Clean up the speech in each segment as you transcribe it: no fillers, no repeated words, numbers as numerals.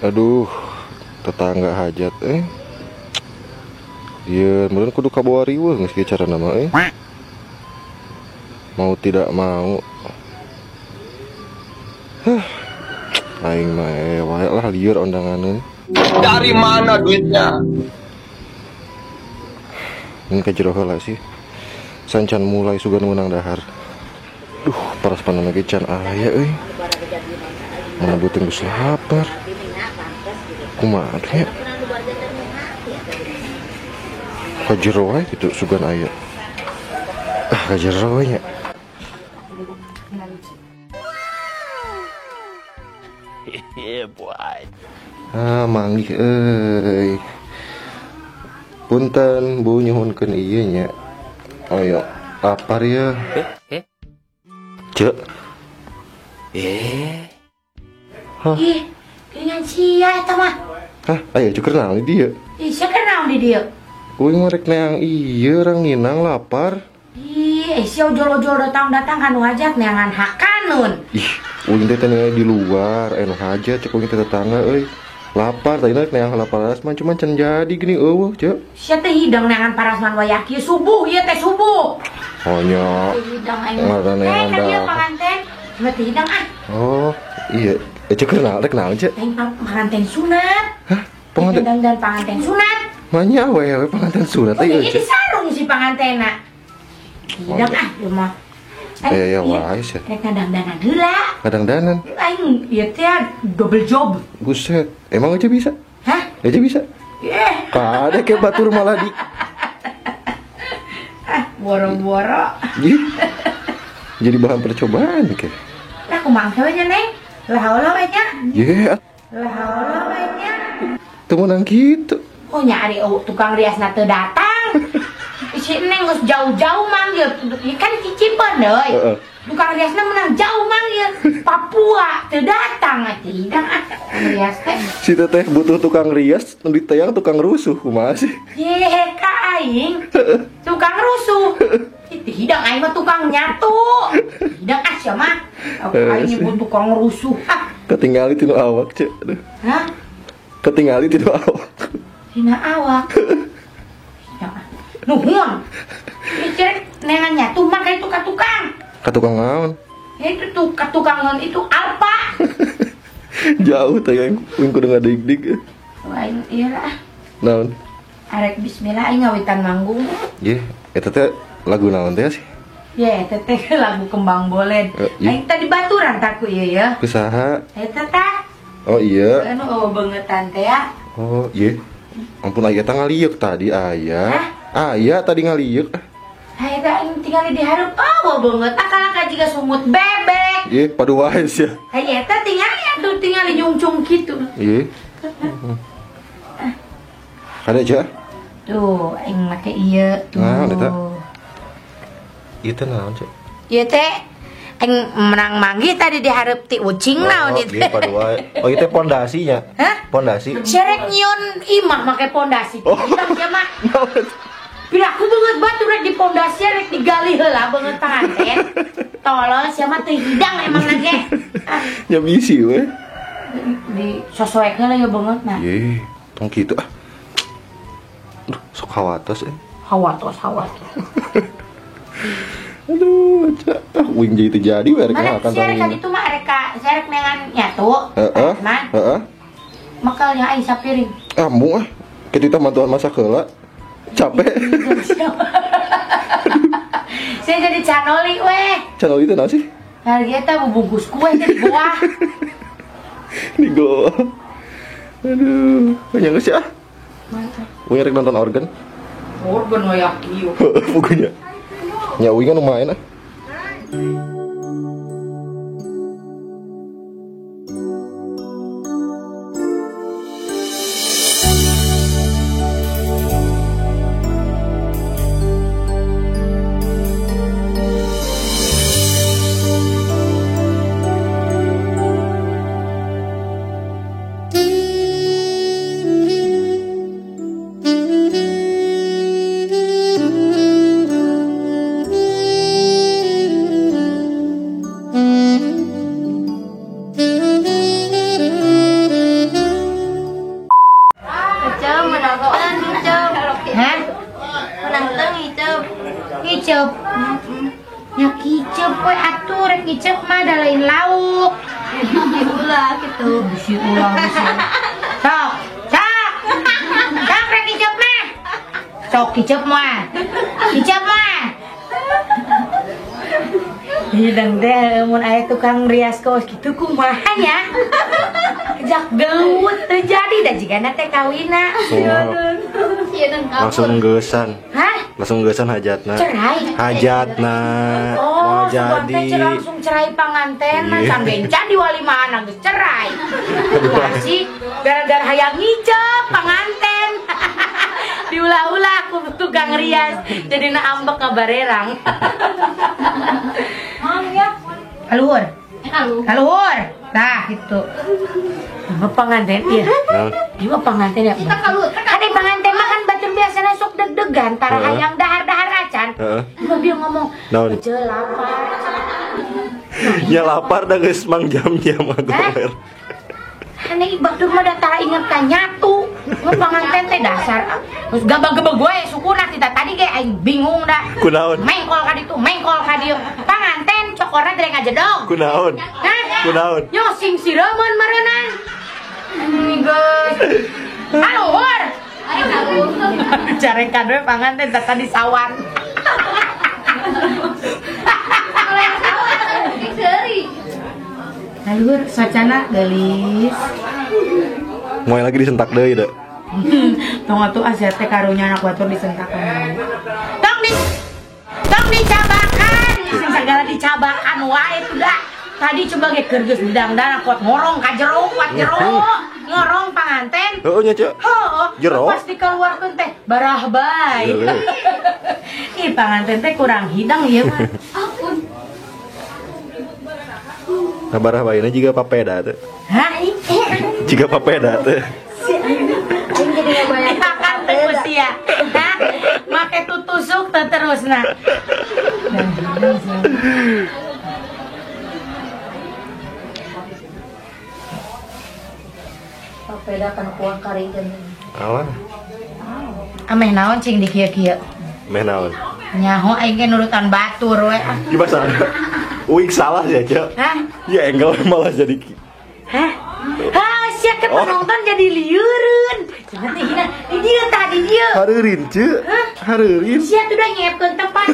Aduh, tetangga hajat iya, kemudian kudu kabawa riweuh geus kieu cara nama mau tidak mau. Aing mah wae lah lieur ondanganeun. Dari mana duitnya? Ini kajero heula sih. Sancan mulai sugan menang dahar. Duh, paras panon lagi can aya euy. Mana beuteung geus lapar. Kumaha nya? Kajero wae kitu sugan aya. Kajero we nya. Yeah, boy. Manggih euy. Punten Bu nyuhunkeun ieu nya. Ayo, lapar ya. Cek. Hah? Ih, dengan sia eta mah. Hah, aya cukur naon di dieu? Ih, sia kan naon di dieu? Uing merek neang ieu orang Minang lapar. Ih, sia ojol-ojol datang-datang kanu hajat neangan hak kanun. Ih, uing teh di luar, anu hajat cek uing teh tetangga euy. Lapar tadi nek neang laparas mah cuman can jadi gini eueuh, Cek. Sia teh hidang neangan parasman wayaki subuh, ieu teh subuh. Oh nya. Hidang aing. Ngaranna Kan anda. ieu panganten. Mah teh hidang ah. Oh, iya. Cek kenal, rek naon, Cek? Aing panganten sunat. Hah? Pengantin Dan panganten sunat. manya we pengantin sunat Oh, ieu, jadi Cek. sarung si pangantena. Hidang ah, ieu mah. Ya wae sih. Rek ngandang-dangan heula. Kadang-danan. Aing ieu teh double job. Buset. Emang aja bisa? Hah? Aja bisa? Kada kayak batur malah di. Boro-boro. Jadi bahan percobaan kayak. Lah kumaha we nya, Neng? Lah Allah we nya. Ye, Lah Allah we nya. temenan gitu. Oh nyari tukang riasna teu datang. Si Neng geus jauh-jauh manggil. Ieu kan Cicipen deui. Heeh. Tukang riasna menang jauh manggil. Papua teu datang tidak rias teh. Si teteh butuh tukang rias, di tayang tukang rusuh kumaha sih? Ye ka aing. Tukang rusuh. Itu hidang aing mah tukang nyatu. Hidang sia mah. Aing nyebut tukang rusuh. Ketinggali tinu awak, Cek. Aduh. Hah? Ketinggali tinu awak. Hina awak. Nuhun. Cerek nengan nyatu mah kayak tukang-tukang. Ka tukang naon? Itu tuh katukangan itu apa? Jauh tayang uing kudu ngadig-dig. Lain iyalah. Naon? Arek bismillah aing ngawitan manggung. Ye, eta teh lagu naon teh sih? Ye, teteh lagu Kembang Bolen. Iya. Aing tadi baturan taku ieu ya. Kusaha? Eta tah. Oh iya. Anu beungetan teh ya. Oh iya. Ampun aya teh ngaliuk tadi aya. Aya tadi ngaliuk. Hai teh aing tinggal di hareup beungeut akal jiga sumut bebek. Iya, padu wae sia. Hai eta tinggal ya tuh tinggal di nyungcung kitu. Iya. Kada aja. Tuh aing make ieu tuh. Nah, eta. Ieu teh naon, Cek? Ieu teh aing menang manggi tadi di hareup ti ucing naon itu. Iya, padu wae. Oh, ieu teh pondasinya. Hah? Pondasi. Serek nyiun imah make pondasi. Oh. Iya mah. Piraku beungeut batu rek di pondasi rek digali heula beungeut panganten. Tolol sia mah teu hidang emang nage. Ya bisi we. Di sosoek heula ya beungeutna. Ye, tong kitu ah. Duh, sok hawatos Hawatos. Aduh, wing jadi we rek Mana makan serek tadi. ka ditu mah rek ka serek nengan nyatu. Heeh. Man. Heeh. Makalnya aing sapiring. Ambung ah. Kita mantuan masak heula. Capek. Saya jadi canoli weh. Channel itu nasi? Harga eta bubungkus kue teh di bawah. Di go. Aduh, nyangga sih ah. Wing rek nonton organ. Organ wayaki yuk. Pokoknya. Ya wing kan lumayan ah. Nya kicep we atuh rek kicep mah da lain lauk. Ulah gitu. Bisi ulah bisi. Sok, sok. Sok rek kicep mah. Sok kicep mah. Kicep mah. Hidang teh mun aya tukang rias kaos kitu kumaha nya? Jak gelut terjadi da jigana teh kawina. Langsung gesan. Hah? Langsung gesan hajatna. Cerai. Hajatna. Oh, Mau jadi. langsung cerai panganten Iya. can bencan di walimahan geus cerai. Kasih gara-gara hayang ngicep panganten. Diulah-ulah aku tukang rias jadi na ambek kabarerang. Kaluhur. Kaluhur. Nah, gitu. Ini pengantin iya. Naon? Ini pengantin ya. Ada pengantin makan batur biasanya sok deg-degan tara hayang dahar-dahar acan. Heeh. Cuma dia ngomong, Naon? "Ce lapar." Ya lapar dah geus mang jam-jam agoler. Aneh batur mah da tara inget ka nyatu. Mun pengantin teh dasar. Terus gabag-gebeg gue sukuna kita tadi ge aing bingung dah. Kunaon? Mengkol ka ditu, mengkol ka dieu. Panganten cokorna dereng ajedog. Kunaon? Kunaon? Yo sing sireumon meureunan. Geus. Halo, Hor. Carekan we panganten tadi sawan. Laluhur sacana gelis. Moal lagi disentak deui da. Tong atuh asia teh karunya anak batur disentakan. Tong dicabakan. Sing sagala dicabakan wae tuh dah. Tadi coba ge keur geus didangdang kot ngorong ka jero, kuat jero. Ngorong panganten. Heuh nya, Cek. Heuh. Jero? Pas dikeluarkeun teh barah bae. Iya, Ih panganten teh kurang hidang ieu mah. Kabarah baeuna jiga papeda teh. Hah? Jiga papeda teh. Aing jadi ngabayang makan teh sia. Hah? Make tutusuk teh terusna. Papeda kan kuah kari jeung. Alah, Ameh naon cing di kieu-kieu? meh naon? Nyaho aing ge nurutan batur we. Gimana? Uik salah ya, Cek. Hah? Ya enggak malah jadi Hah? Hah, sia ke penonton jadi lieureun. Jangan teh hina. Di dieu tadi dieu. hareurin, Cek. Hareurin. Sia tuh udah nyiapkeun tempat.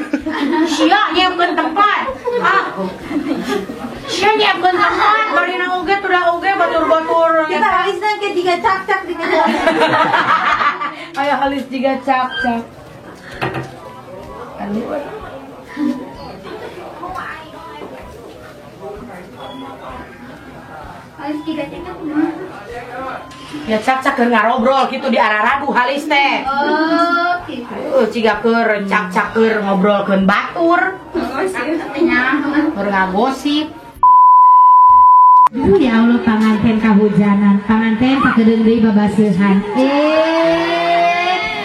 Sia nyiapkeun tempat. Ah. Sia nyiapkeun tempat. Barina oge tuh udah oge batur-batur. Kita halisna ke tiga cak-cak di kana. Aya halis juga cap-cap. Halis tiga cak. Ya cap-cap keur ngarobrol gitu di arah-radu halis teh. Oh, gitu. Ciga keur cap-cap keur ngobrolkeun batur. Keur ngagosip. Ya Allah panganten kahujanan, panganten pakedeung deui babaseuhan.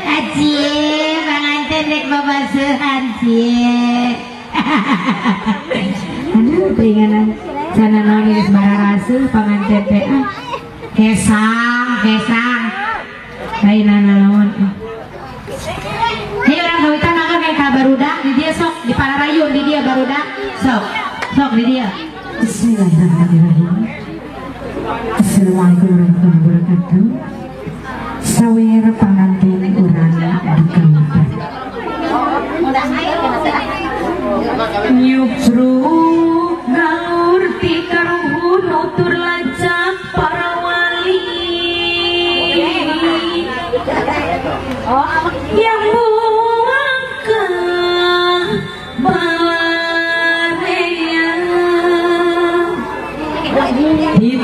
Acie, panganten rek babaseuhan cie. Aduh, teuinganan cenah naon geus bararaseuh panganten teh. Kesang. Lain naon. Hei orang kawitan mangga kayak ka barudak di dia sok di Palarayun di dia barudak. Sok di dia. Bismillahirrahmanirrahim. Assalamualaikum warahmatullahi wabarakatuh. Sawer panganten urang dikawitan. Nyupruk gaur ti karuhun utur lacak para wali. Yang muaka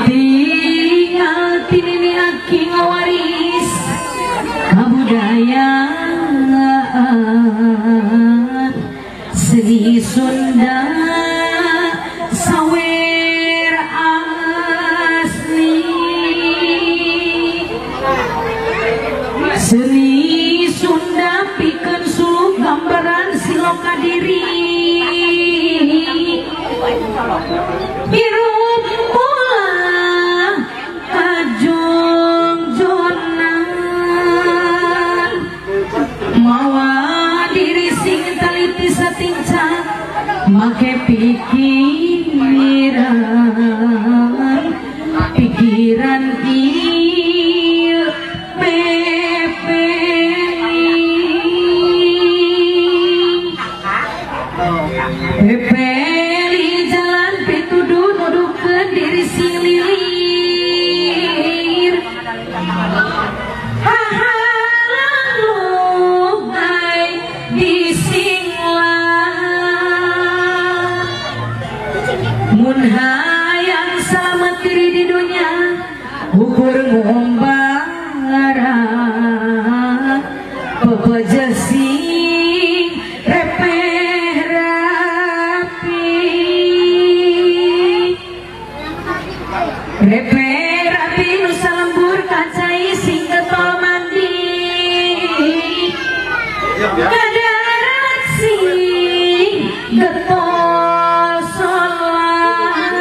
ditinggal tinini aki ngawaris kabudayaan seni Sunda sawer asli. Seni Sunda pikeun suluk gambaran siloka diri. Hirup ulah ajong-jonan mawa diri sing taliti sating bisa make pikiran ieu pepeli jalan pituduh nuduhkeun diri sing lilir hahalang lubai disinglah mun hayang selamat diri di dunia ukur ngombara pepejasing repeh rapi repeh rapi nusa lembur kacai sing getol mandi kadarat sing getol sholat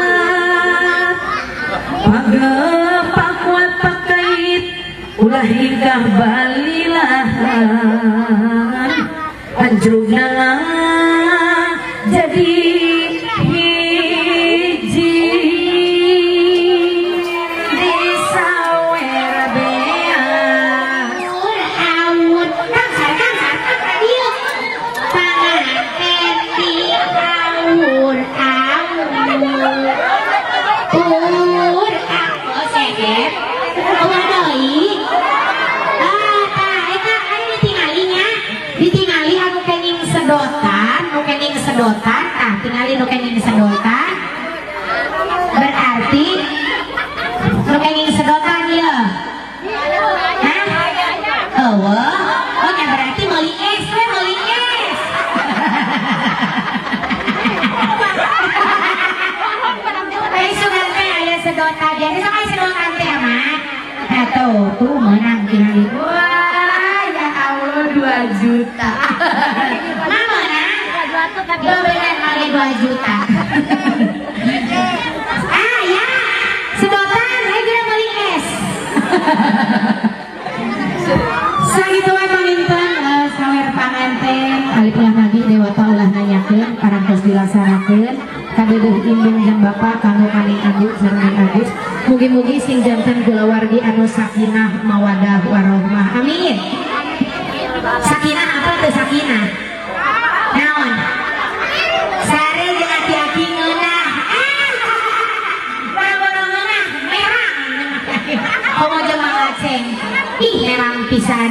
pagepak kuat pakait ulah hingkah balilahan anjrugna jadi hiji di sawer beas Awun kangsar radio panganten di awun pur aku seger omah doi eta anu ditingali anu kenging sedotan tingali nu kenging sedotan berarti nu kenging sedotan ya oh ya berarti meuli es sugan teh aya sedotan jadi sok aya sedotan teh mah tuh menang tingali wah ya Allah 2 juta mama nah 2 juta bener kali 2 juta ya sedotan aja beli es sakitu we paminten sawer panganten kali pulang lagi dewata ulah nanyakeun parangtos dilaksanakeun kadeuh indung jeung bapa kanggo kaning adu sareng ning Agus mugi-mugi sing janten kulawargi anu sakinah mawadah warahmah amin sakinah apa teh sakinah naon sare jeung ati-ati ngeunah barang-barang ngeunah merang komo jeung mangaceng ih merang pisan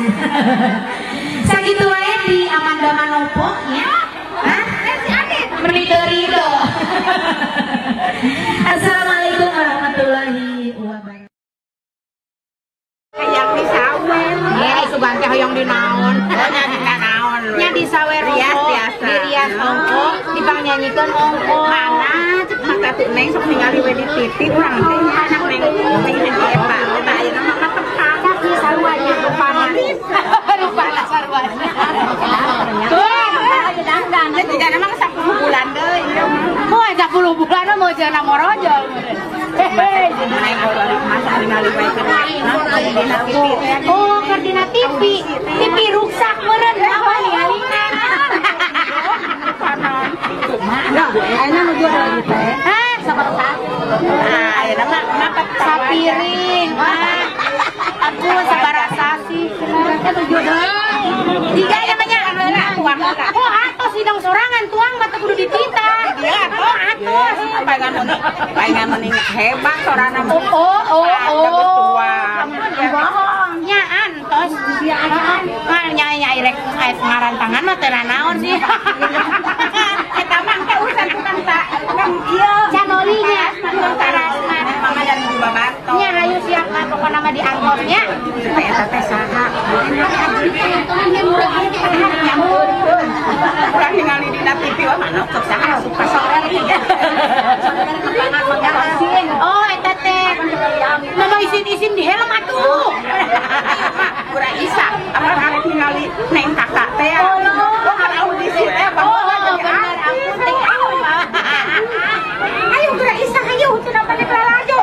sakitu wae di Amanda Manopo nya Ridho Ridho. Assalamualaikum warahmatullahi wabarakatuh. Kayak di sawer. Ya, sugan teh hoyong di naon. Nya di sawer biasa. Di rias ongko, dipangnyanyikan ongko. Mana cek mata tuh neng sok ningali we di TV urang teh anak neng di Epa. Tah ayeuna mah ketepak Tapi sarwanya rupana. Rupana sarwanya. dan tidak memang 10 bulan deui. Oh, 10 bulan mau jeung morojo. Hehe, Neng masa ningali we oh, keur dina TV. TV rusak meureun apa ningalina. Ayeuna nu jual teh. Hah, sapersa? Ayeuna mah mapat Sapiring, aku sabarasa sih. Eta jodoh. Tiga namanya anak tuang lah. Oh, atos sidang sorangan tuang mata kudu ditita. Dia Oh, atos. pengen mening hebat sorana Oh. tuang. Bohong. Nya antos. Nya irek ngarantangan mah teu naon sih. Eta mah teh urusan tukang tak ieu. Canolinya Tarasna mama dan ibu babato. nya hayu siap mah pokona mah diangkotnya. Eta teh saha? Urang ningali dina TV wah mana keur saha suka sore. Oh, eta teh. Mama isin-isin di helm atuh. Urang Isa, apa arek ningali neng kakak teh. Oh, kan audisi teh Oh, bener ampun teh. Ayo urang Isa ayo cenah pada lalajo.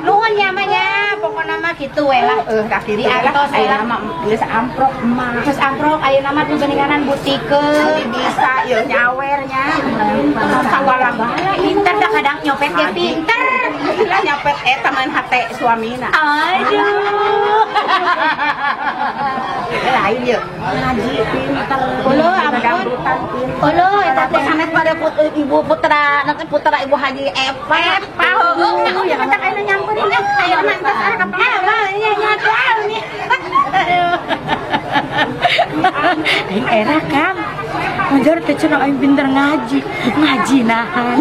Nuhun nya mah nya, pokona mah kitu gitu we lah. Kaki Di itu lah. atos we Ayo lah. nama geus amprok emak. Terus amprok ayo nama tuh geninganan butikeun. Bisa yuk nyawernya. Sawala bala pinter dah kadang nyopet ge pinter. Lah nyapet taman hate suamina. Aduh. Lain yuk. Ngaji pinter. Ulo ampun. Dangdutan pinter. Ulo eta teh sanes pada ibu putra, nanti putra ibu Haji Epet. Oh, ya kata ayo nyamperin ayo nanti sana ke ya nyadal nih. Aing era kan. Ngajar teh cenah aing pinter ngaji nahan.